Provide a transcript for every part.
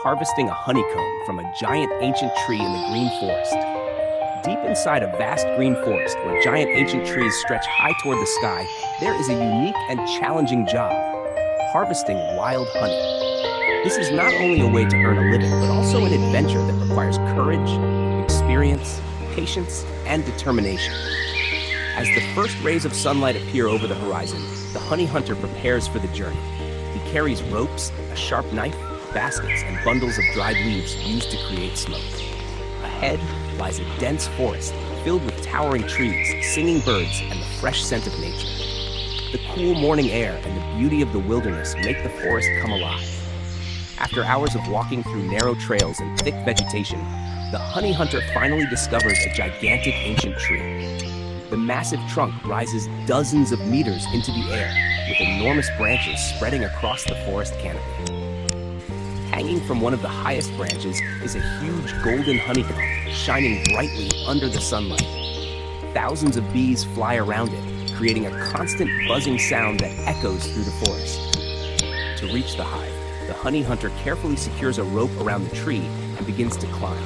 harvesting a honeycomb from a giant ancient tree in the green forest. Deep inside a vast green forest where giant ancient trees stretch high toward the sky, there is a unique and challenging job: harvesting wild honey. This is not only a way to earn a living, but also an adventure that requires courage, experience, patience, and determination. As the first rays of sunlight appear over the horizon, the honey hunter prepares for the journey. He carries ropes, a sharp knife, baskets, and bundles of dried leaves used to create smoke. Ahead lies a dense forest filled with towering trees, singing birds, and the fresh scent of nature. The cool morning air and the beauty of the wilderness make the forest come alive. After hours of walking through narrow trails and thick vegetation, the honey hunter finally discovers a gigantic ancient tree. The massive trunk rises dozens of meters into the air, with enormous branches spreading across the forest canopy. Hanging from one of the highest branches is a huge golden honeycomb, shining brightly under the sunlight. Thousands of bees fly around it, creating a constant buzzing sound that echoes through the forest. To reach the hive, the honey hunter carefully secures a rope around the tree and begins to climb.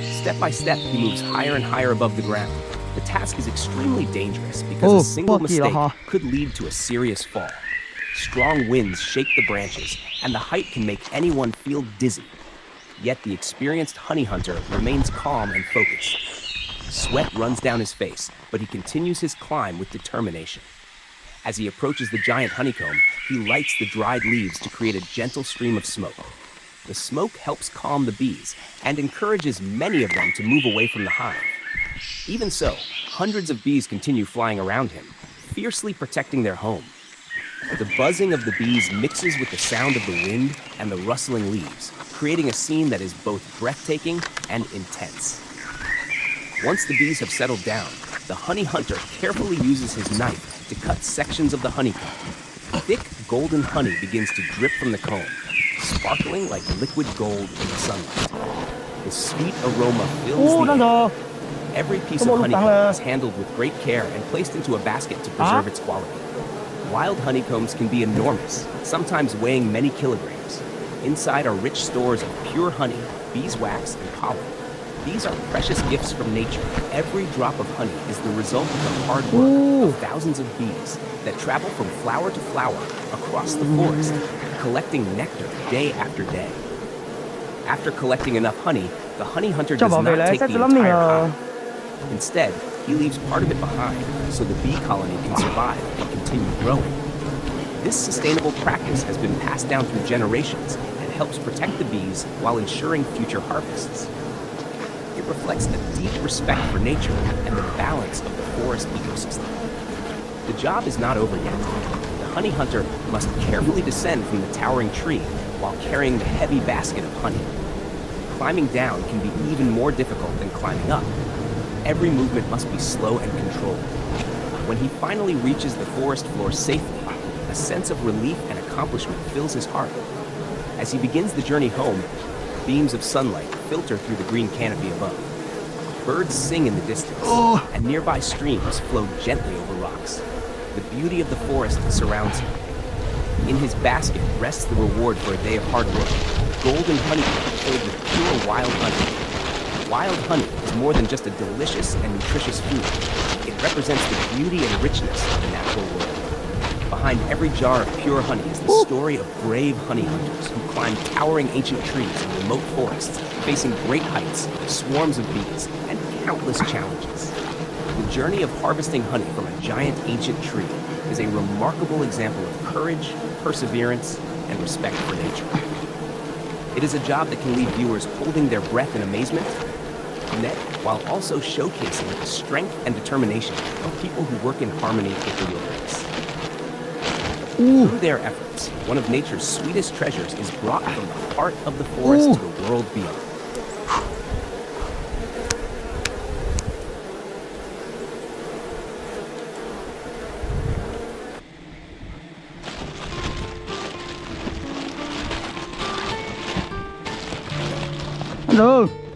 Step by step, he moves higher and higher above the ground. The task is extremely dangerous because a single mistake could lead to a serious fall. Strong winds shake the branches, and the height can make anyone feel dizzy. Yet the experienced honey hunter remains calm and focused. Sweat runs down his face, but he continues his climb with determination. As he approaches the giant honeycomb, he lights the dried leaves to create a gentle stream of smoke. The smoke helps calm the bees and encourages many of them to move away from the hive. Even so, hundreds of bees continue flying around him, fiercely protecting their home. The buzzing of the bees mixes with the sound of the wind and the rustling leaves, creating a scene that is both breathtaking and intense. Once the bees have settled down, the honey hunter carefully uses his knife to cut sections of the honeycomb. Thick, golden honey begins to drip from the comb, sparkling like liquid gold in the sunlight. The sweet aroma fills the air. Every piece of honeycomb is handled with great care and placed into a basket to preserve its quality. Wild honeycombs can be enormous, sometimes weighing many kilograms. Inside are rich stores of pure honey, beeswax, and pollen. These are precious gifts from nature. Every drop of honey is the result of the hard work of thousands of bees that travel from flower to flower across the forest, collecting nectar day after day. After collecting enough honey, the honey hunter does not take the entire hive. Instead, he leaves part of it behind so the bee colony can survive and continue growing. This sustainable practice has been passed down through generations and helps protect the bees while ensuring future harvests. It reflects a deep respect for nature and the balance of the forest ecosystem. The job is not over yet. The honey hunter must carefully descend from the towering tree while carrying the heavy basket of honey. Climbing down can be even more difficult than climbing up. Every movement must be slow and controlled. When he finally reaches the forest floor safely, a sense of relief and accomplishment fills his heart. As he begins the journey home, beams of sunlight filter through the green canopy above. Birds sing in the distance, and nearby streams flow gently over rocks. The beauty of the forest surrounds him. In his basket rests the reward for a day of hard work: golden honeycomb filled with pure wild honey. Wild honey is more than just a delicious and nutritious food. It represents the beauty and richness of the natural world. Behind every jar of pure honey is the story of brave honey hunters who climb towering ancient trees in remote forests, facing great heights, swarms of bees, and countless challenges. The journey of harvesting honey from a giant ancient tree is a remarkable example of courage, perseverance, and respect for nature. It is a job that can leave viewers holding their breath in amazement, while also showcasing the strength and determination of people who work in harmony with the wilderness. Through their efforts, one of nature's sweetest treasures is brought from the heart of the forest to the world beyond. Được